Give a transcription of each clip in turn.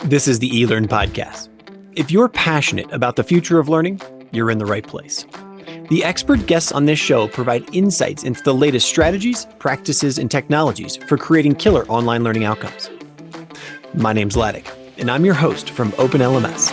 This is the eLearn Podcast. If you're passionate about the future of learning, you're in the right place. The expert guests on this show provide insights into the latest strategies, practices, and technologies for creating killer online learning outcomes. My name's Ladek, and I'm your host from OpenLMS.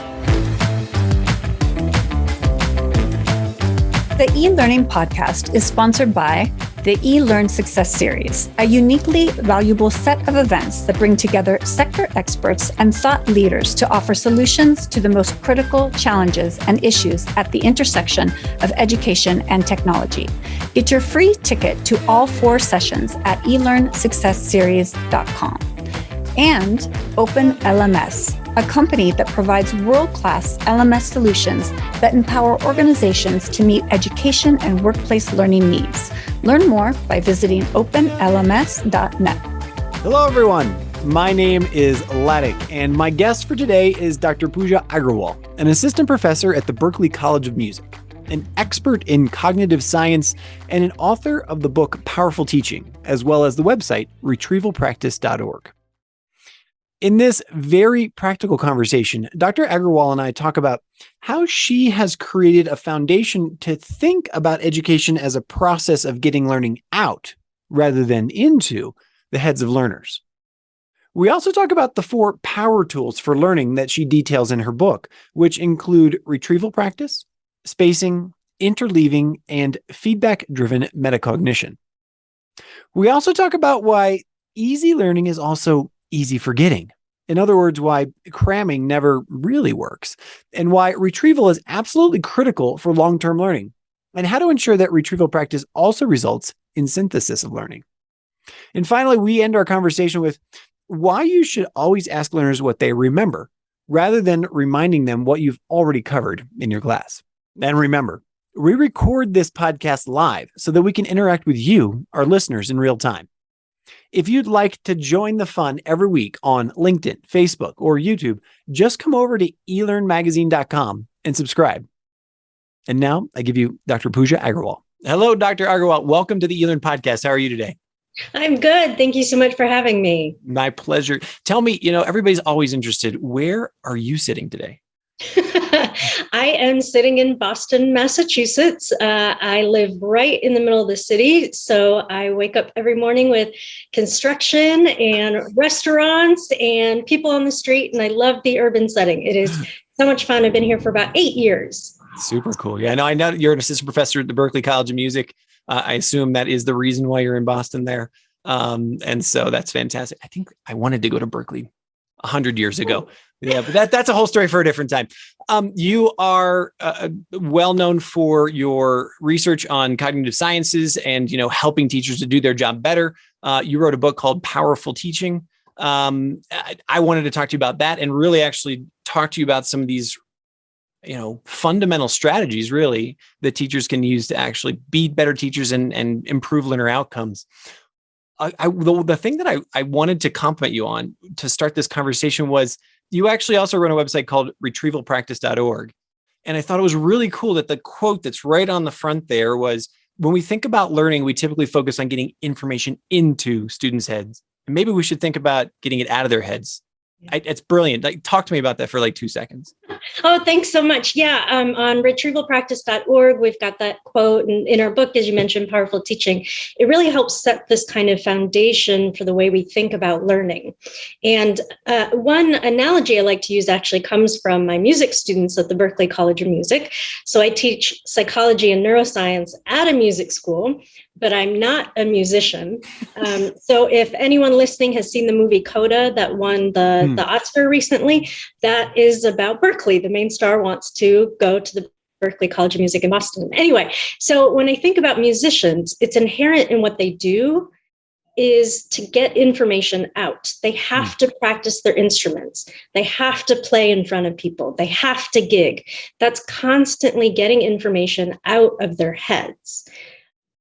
The eLearning Podcast is sponsored by the eLearn Success Series, a uniquely valuable set of events that bring together sector experts and thought leaders to offer solutions to the most critical challenges and issues at the intersection of education and technology. Get your free ticket to all 4 sessions at elearnsuccessseries.com. And OpenLMS, a company that provides world-class LMS solutions that empower organizations to meet education and workplace learning needs. Learn more by visiting openlms.net. Hello, everyone. My name is Ladek, and my guest for today is Dr. Pooja Agarwal, an assistant professor at the Berklee College of Music, an expert in cognitive science, and an author of the book Powerful Teaching, as well as the website retrievalpractice.org. In this very practical conversation, Dr. Agarwal and I talk about how she has created a foundation to think about education as a process of getting learning out rather than into the heads of learners. We also talk about the 4 power tools for learning that she details in her book, which include retrieval practice, spacing, interleaving, and feedback-driven metacognition. We also talk about why easy learning is also easy forgetting. In other words, why cramming never really works, and why retrieval is absolutely critical for long-term learning, and how to ensure that retrieval practice also results in synthesis of learning. And finally, we end our conversation with why you should always ask learners what they remember, rather than reminding them what you've already covered in your class. And remember, we record this podcast live so that we can interact with you, our listeners, in real time. If you'd like to join the fun every week on LinkedIn, Facebook, or YouTube, just come over to elearnmagazine.com and subscribe. And now I give you Dr. Pooja Agarwal. Hello, Dr. Agarwal. Welcome to the eLearn Podcast. How are you today? I'm good. Thank you so much for having me. My pleasure. Tell me, everybody's always interested. Where are you sitting today? I am sitting in Boston, Massachusetts. I live right in the middle of the city. So I wake up every morning with construction and restaurants and people on the street. And I love the urban setting. It is so much fun. I've been here for about 8 years. Super cool. Yeah, I know you're an assistant professor at the Berklee College of Music. I assume that is the reason why you're in Boston there. And so that's fantastic. I think I wanted to go to Berklee 100 years ago. Yeah, but that's a whole story for a different time. You are well known for your research on cognitive sciences and, helping teachers to do their job better. You wrote a book called Powerful Teaching. I wanted to talk to you about that and really actually talk to you about some of these, fundamental strategies really that teachers can use to actually be better teachers and improve learner outcomes. The thing that I wanted to compliment you on to start this conversation was you actually also run a website called retrievalpractice.org. And I thought it was really cool that the quote that's right on the front there was, when we think about learning, we typically focus on getting information into students' heads. And maybe we should think about getting it out of their heads. It's brilliant. Talk to me about that for 2 seconds. Oh, thanks so much. Yeah, on retrievalpractice.org, we've got that quote. And in our book, as you mentioned, Powerful Teaching, it really helps set this kind of foundation for the way we think about learning. And one analogy I like to use actually comes from my music students at the Berklee College of Music. So I teach psychology and neuroscience at a music school, but I'm not a musician. So if anyone listening has seen the movie Coda that won the Oscar recently, that is about Berklee. The main star wants to go to the Berklee College of Music in Boston. Anyway, so when I think about musicians, it's inherent in what they do is to get information out. They have to practice their instruments. They have to play in front of people. They have to gig. That's constantly getting information out of their heads.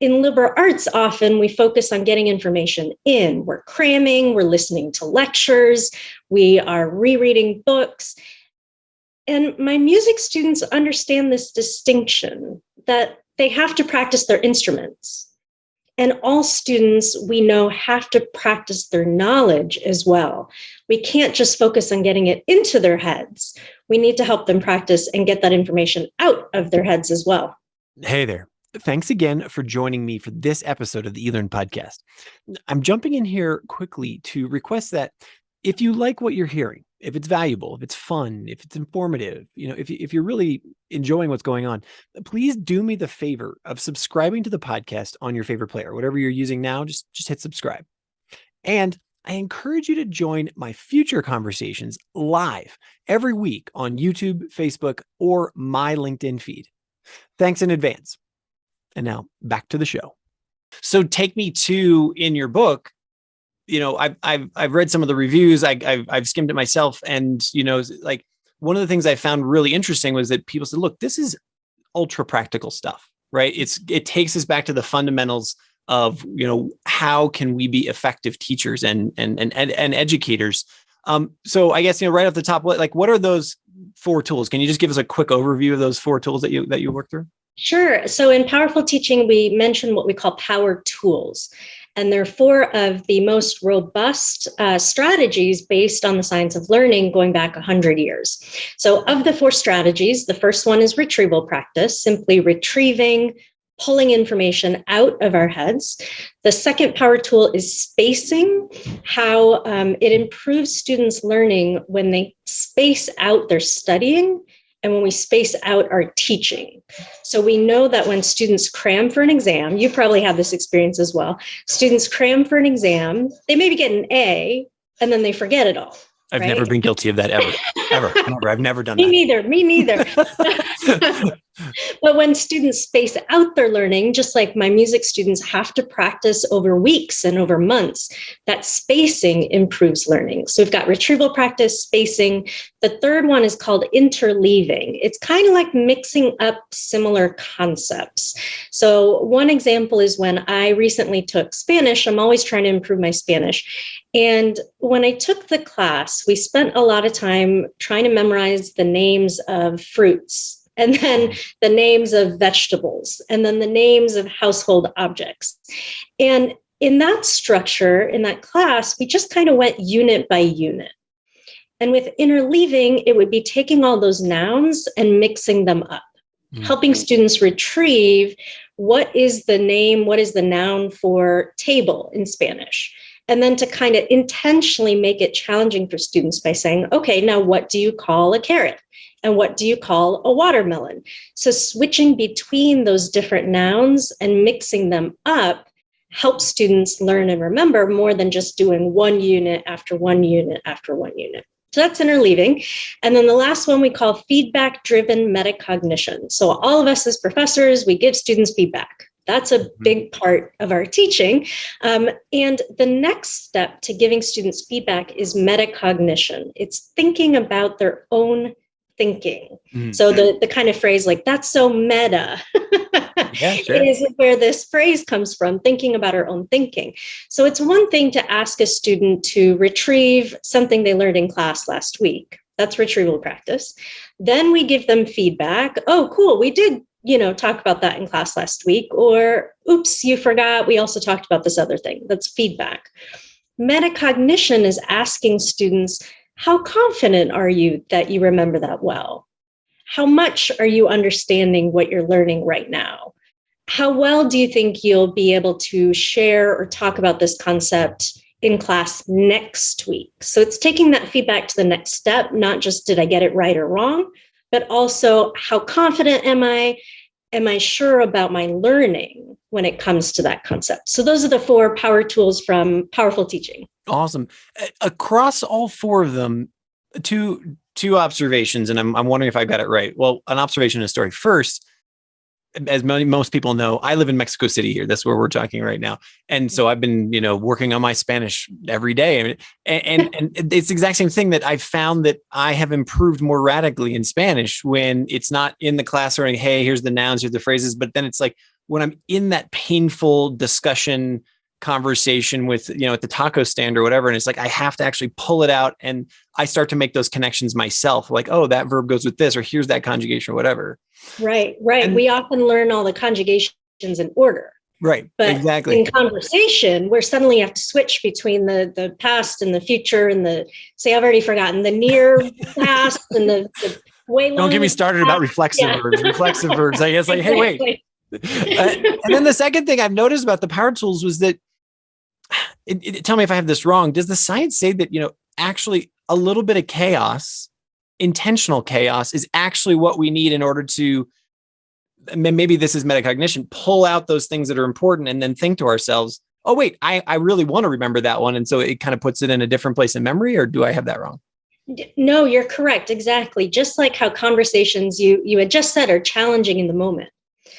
In liberal arts, often we focus on getting information in. We're cramming, we're listening to lectures, we are rereading books. And my music students understand this distinction that they have to practice their instruments. And all students, we know, have to practice their knowledge as well. We can't just focus on getting it into their heads. We need to help them practice and get that information out of their heads as well. Hey there. Thanks again for joining me for this episode of the eLearn podcast. I'm jumping in here quickly to request that if you like what you're hearing, if it's valuable, if it's fun, if it's informative, if you're really enjoying what's going on, please do me the favor of subscribing to the podcast on your favorite player, whatever you're using now, just hit subscribe. And I encourage you to join my future conversations live every week on YouTube, Facebook, or my LinkedIn feed. Thanks in advance. And now back to the show. So take me to, in your book, I've read some of the reviews. I've skimmed it myself, and like one of the things I found really interesting was that people said, "Look, this is ultra practical stuff, right? It takes us back to the fundamentals of how can we be effective teachers and educators." So I guess right off the top, what are those 4 tools? Can you just give us a quick overview of those 4 tools that you work through? Sure. So in Powerful Teaching, we mention what we call power tools. And they're 4 of the most robust strategies based on the science of learning going back 100 years. So of the 4 strategies, the first one is retrieval practice, simply retrieving, pulling information out of our heads. The second power tool is spacing, how it improves students' learning when they space out their studying and when we space out our teaching. So we know that when students cram for an exam, you probably have this experience as well. Students cram for an exam, they maybe get an A, and then they forget it all. I've never been guilty of that ever. I've never done that. Me neither. But when students space out their learning, just like my music students have to practice over weeks and over months, that spacing improves learning. So we've got retrieval practice, spacing. The third one is called interleaving. It's kind of like mixing up similar concepts. So one example is when I recently took Spanish. I'm always trying to improve my Spanish. And when I took the class, we spent a lot of time trying to memorize the names of fruits, and then the names of vegetables, and then the names of household objects. And in that structure, in that class, we just kind of went unit by unit. And with interleaving, it would be taking all those nouns and mixing them up, helping students retrieve what is the name, what is the noun for table in Spanish. And then to kind of intentionally make it challenging for students by saying, okay, now what do you call a carrot? And what do you call a watermelon? So switching between those different nouns and mixing them up helps students learn and remember more than just doing one unit after one unit after one unit. So that's interleaving. And then the last one we call feedback-driven metacognition. So all of us as professors, we give students feedback. That's a big part of our teaching. And the next step to giving students feedback is metacognition. It's thinking about their own thinking. So the kind of phrase like, that's so meta, yeah, sure. is where this phrase comes from, thinking about our own thinking. So it's one thing to ask a student to retrieve something they learned in class last week. That's retrieval practice. Then we give them feedback. Oh, cool. We did talk about that in class last week, or oops, you forgot. We also talked about this other thing. That's feedback. Metacognition is asking students, how confident are you that you remember that well? How much are you understanding what you're learning right now? How well do you think you'll be able to share or talk about this concept in class next week? So it's taking that feedback to the next step, not just did I get it right or wrong, but also how confident am I? Am I sure about my learning when it comes to that concept? So those are the 4 power tools from Powerful Teaching. Awesome. Across all 4 of them, two observations, and I'm wondering if I got it right. Well, an observation and a story. First, as most people know, I live in Mexico City here. That's where we're talking right now. And so I've been, working on my Spanish every day. And it's the exact same thing that I've found that I have improved more radically in Spanish when it's not in the class or, hey, here's the nouns, here's the phrases. But then it's like when I'm in that painful discussion conversation with, at the taco stand or whatever. And it's like, I have to actually pull it out and I start to make those connections myself. Like, oh, that verb goes with this, or here's that conjugation or whatever. Right. And we often learn all the conjugations in order. Right. But Exactly. in conversation, where suddenly you have to switch between the past and the future and I've already forgotten the near past and the way long. Don't get me started about reflexive verbs. Reflexive verbs. I guess like, hey, wait. And then the second thing I've noticed about the power tools was that, tell me if I have this wrong. Does the science say that, actually a little bit of chaos, intentional chaos, is actually what we need in order to, maybe this is metacognition, pull out those things that are important and then think to ourselves, oh, wait, I really want to remember that one. And so it kind of puts it in a different place in memory, or do I have that wrong? No, you're correct. Exactly. Just like how conversations you had just said are challenging in the moment.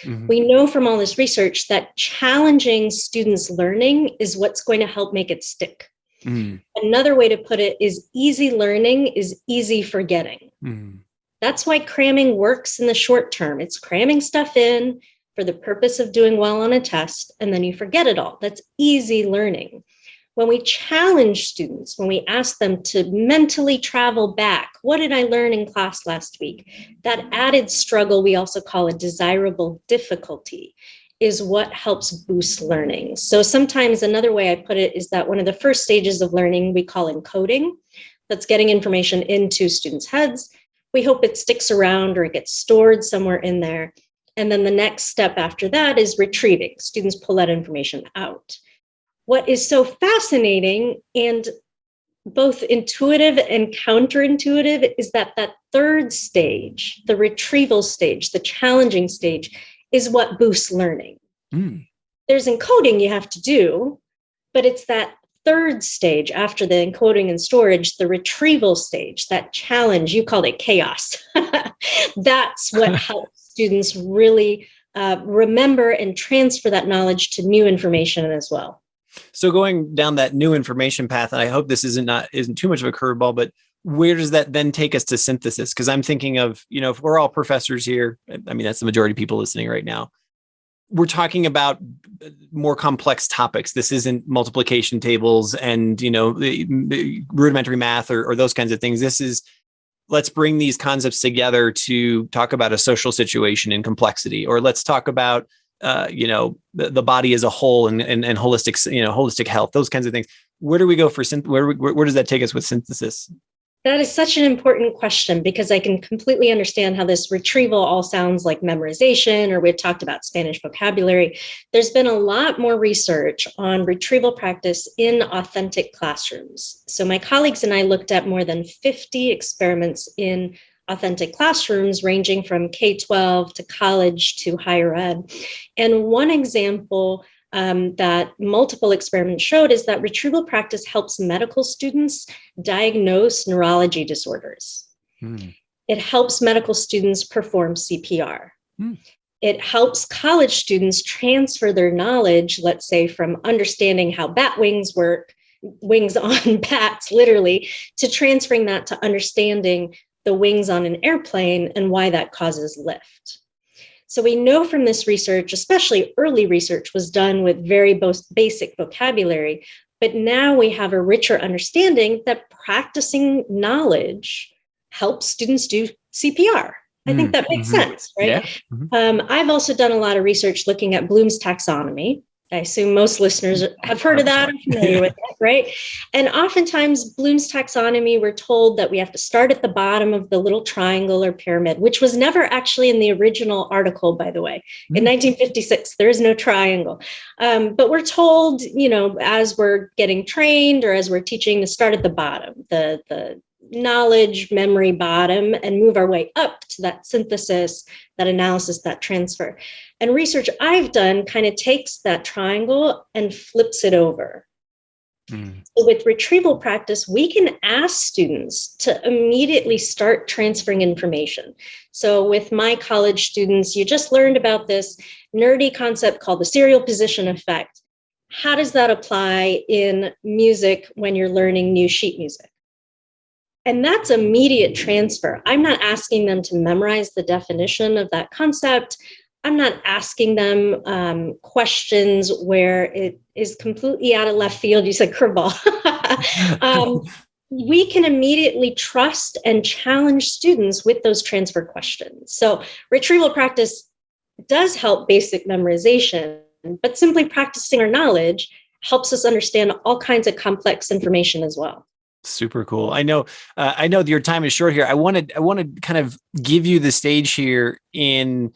Mm-hmm. We know from all this research that challenging students' learning is what's going to help make it stick. Mm-hmm. Another way to put it is easy learning is easy forgetting. Mm-hmm. That's why cramming works in the short term. It's cramming stuff in for the purpose of doing well on a test, and then you forget it all. That's easy learning. When we challenge students, when we ask them to mentally travel back, what did I learn in class last week? That added struggle we also call a desirable difficulty is what helps boost learning. So sometimes another way I put it is that one of the first stages of learning we call encoding. That's getting information into students' heads. We hope it sticks around or it gets stored somewhere in there. And then the next step after that is retrieving. Students pull that information out. What is so fascinating and both intuitive and counterintuitive is that third stage, the retrieval stage, the challenging stage, is what boosts learning. Mm. There's encoding you have to do, but it's that third stage after the encoding and storage, the retrieval stage, that challenge, you called it chaos. That's what helps students really remember and transfer that knowledge to new information as well. So going down that new information path, and I hope this isn't too much of a curveball, but where does that then take us to synthesis? Because I'm thinking of, if we're all professors here, I mean, that's the majority of people listening right now. We're talking about more complex topics. This isn't multiplication tables and, rudimentary math or those kinds of things. This is, let's bring these concepts together to talk about a social situation in complexity, or let's talk about the body as a whole and holistic health, those kinds of things. Where do we go for where does that take us with synthesis? That is such an important question, because I can completely understand how this retrieval all sounds like memorization, or we've talked about Spanish vocabulary. There's been a lot more research on retrieval practice in authentic classrooms. So my colleagues and I looked at more than 50 experiments in authentic classrooms, ranging from K-12 to college to higher ed. And one example that multiple experiments showed is that retrieval practice helps medical students diagnose neurology disorders. It helps medical students perform CPR. It helps college students transfer their knowledge, let's say, from understanding how bat wings work, wings on bats, literally, to transferring that to understanding the wings on an airplane and why that causes lift. So we know from this research, especially early research was done with very basic vocabulary, but now we have a richer understanding that practicing knowledge helps students do CPR. I think that makes sense, right? Yeah. Mm-hmm. I've also done a lot of research looking at Bloom's taxonomy. I assume most listeners have heard of that, are familiar with it, right? And oftentimes Bloom's taxonomy, we're told that we have to start at the bottom of the little triangle or pyramid, which was never actually in the original article, by the way. In 1956, there is no triangle. But we're told, as we're getting trained or as we're teaching, to start at the bottom, the knowledge, memory bottom, and move our way up to that synthesis, that analysis, that transfer. And research I've done kind of takes that triangle and flips it over. So with retrieval practice, we can ask students to immediately start transferring information. So with my college students, you just learned about this nerdy concept called the serial position effect. How does that apply in music when you're learning new sheet music? And that's immediate transfer. I'm not asking them to memorize the definition of that concept. I'm not asking them questions where it is completely out of left field. You said curveball. We can immediately trust and challenge students with those transfer questions. So retrieval practice does help basic memorization, but simply practicing our knowledge helps us understand all kinds of complex information as well. Super cool. I know your time is short here. I want to kind of give you the stage here in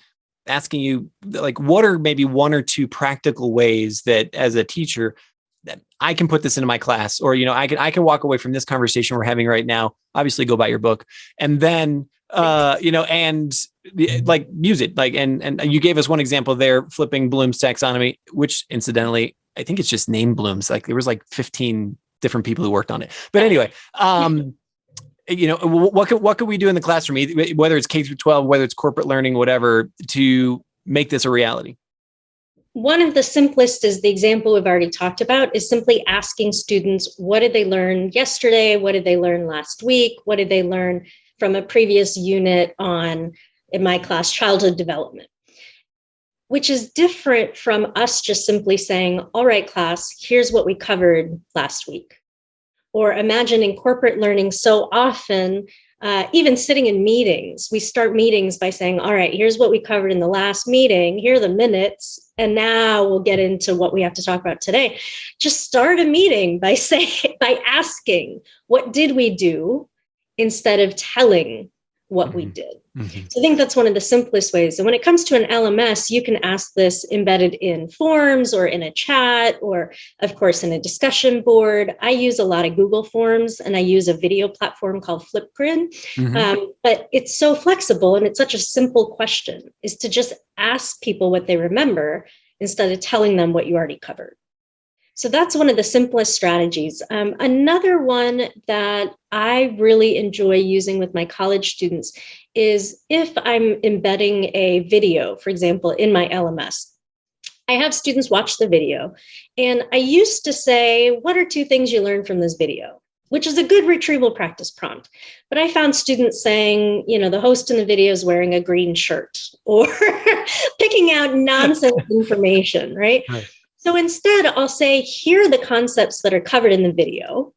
asking you, like, what are maybe one or two practical ways that as a teacher that I can put this into my class, or, I can walk away from this conversation we're having right now, obviously go buy your book, and then, and like use it, like, and you gave us one example there, flipping Bloom's taxonomy, which incidentally, I think it's just named Bloom's. Like there was like 15 different people who worked on it. But anyway, what could we do in the classroom, whether it's K through 12, whether it's corporate learning, whatever, to make this a reality? One of the simplest is the example we've already talked about, is simply asking students, what did they learn yesterday? What did they learn last week? What did they learn from a previous unit on, in my class, childhood development? Which is different from us just simply saying, all right, class, here's what we covered last week. Or imagine in corporate learning, so often, even sitting in meetings, we start meetings by saying, all right, here's what we covered in the last meeting, here are the minutes, and now we'll get into what we have to talk about today. Just start a meeting by asking, what did we do, instead of telling what we did. Mm-hmm. So I think that's one of the simplest ways. And when it comes to an LMS, you can ask this embedded in forms or in a chat, or of course in a discussion board. I use a lot of Google Forms, and I use a video platform called Flipgrid. Mm-hmm. But it's so flexible, and it's such a simple question, is to just ask people what they remember instead of telling them what you already covered. So that's one of the simplest strategies. Another one that I really enjoy using with my college students is if I'm embedding a video, for example, in my LMS. I have students watch the video, and I used to say, what are two things you learned from this video? Which is a good retrieval practice prompt. But I found students saying, the host in the video is wearing a green shirt, or picking out nonsense information, right? So instead, I'll say, here are the concepts that are covered in the video.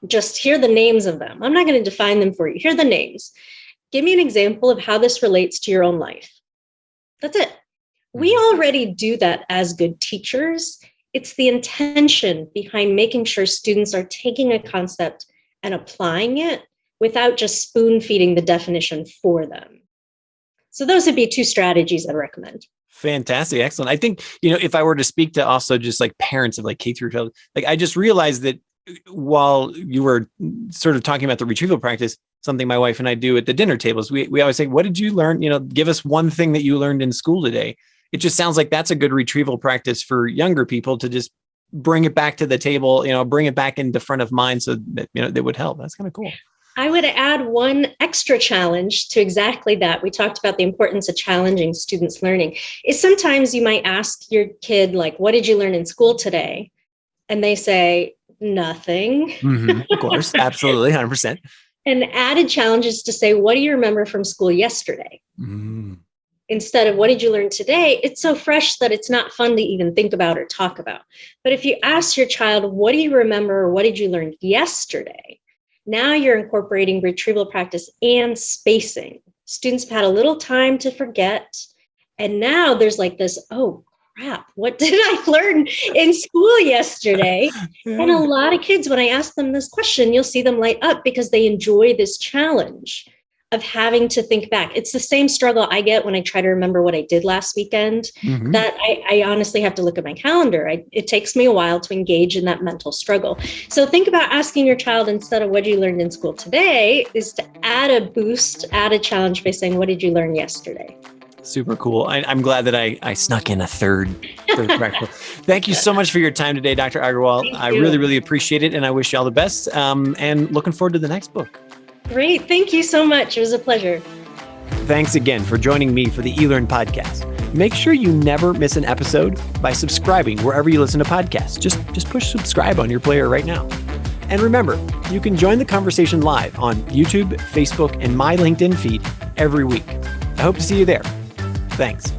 Just hear the names of them. I'm not going to define them for you. Here are the names. Give me an example of how this relates to your own life. That's it. We already do that as good teachers. It's the intention behind making sure students are taking a concept and applying it without just spoon feeding the definition for them. So those would be two strategies I'd recommend. Fantastic. Excellent. I think, if I were to speak to also just like parents of like K through 12, like I just realized that while you were sort of talking about the retrieval practice, something my wife and I do at the dinner tables, we always say, what did you learn? Give us one thing that you learned in school today. It just sounds like that's a good retrieval practice for younger people to just bring it back to the table, bring it back into front of mind so that, that would help. That's kind of cool. I would add one extra challenge to exactly that. We talked about the importance of challenging students' learning. Is sometimes you might ask your kid, like, what did you learn in school today? And they say, nothing. Mm-hmm. Of course. Absolutely. 100%. And added challenges to say, what do you remember from school yesterday? Mm. Instead of what did you learn today? It's so fresh that it's not fun to even think about or talk about. But if you ask your child, what do you remember? Or what did you learn yesterday? Now you're incorporating retrieval practice and spacing. Students have had a little time to forget. And now there's like this, oh crap, what did I learn in school yesterday? Yeah. And a lot of kids, when I ask them this question, you'll see them light up because they enjoy this challenge of having to think back. It's the same struggle I get when I try to remember what I did last weekend, that I honestly have to look at my calendar. It takes me a while to engage in that mental struggle. So think about asking your child, instead of what you learned in school today, is to add a boost, add a challenge by saying, what did you learn yesterday? Super cool. I'm glad that I snuck in a third practical. Thank you so much for your time today, Dr. Agarwal. I really, really appreciate it. And I wish you all the best. And looking forward to the next book. Great. Thank you so much. It was a pleasure. Thanks again for joining me for the eLearn podcast. Make sure you never miss an episode by subscribing wherever you listen to podcasts. Just push subscribe on your player right now. And remember, you can join the conversation live on YouTube, Facebook, and my LinkedIn feed every week. I hope to see you there. Thanks.